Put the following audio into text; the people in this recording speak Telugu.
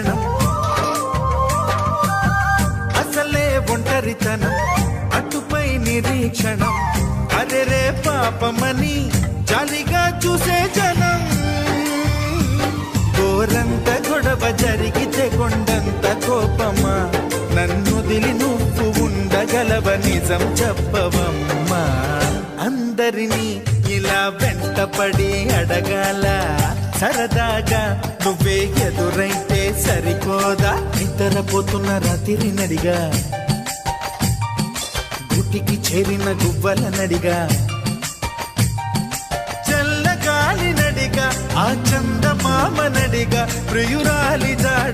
క్షణం అసలే ఒంటరితనం అటుపై నిరీక్షణం అరెరే పాపమని జాలిగా చూసే జనం గోరంత గొడవ జరిగితే కొండంత కోపమా నన్నుదిలి నువ్వు ఉండగలవ నిజం చెప్పవమ్మా అందరినీ ఇలా వెంటపడి అడగాల సరదాగా నువ్వే ఎదురైతే సరిపోదా నిద్రపోతున్న రాత్రి నడిగా గుటికి చేరిన గువ్వల నడిగా చల్లగాలి నడిగా ఆ చందమామ నడిగా ప్రియురాలి జాడ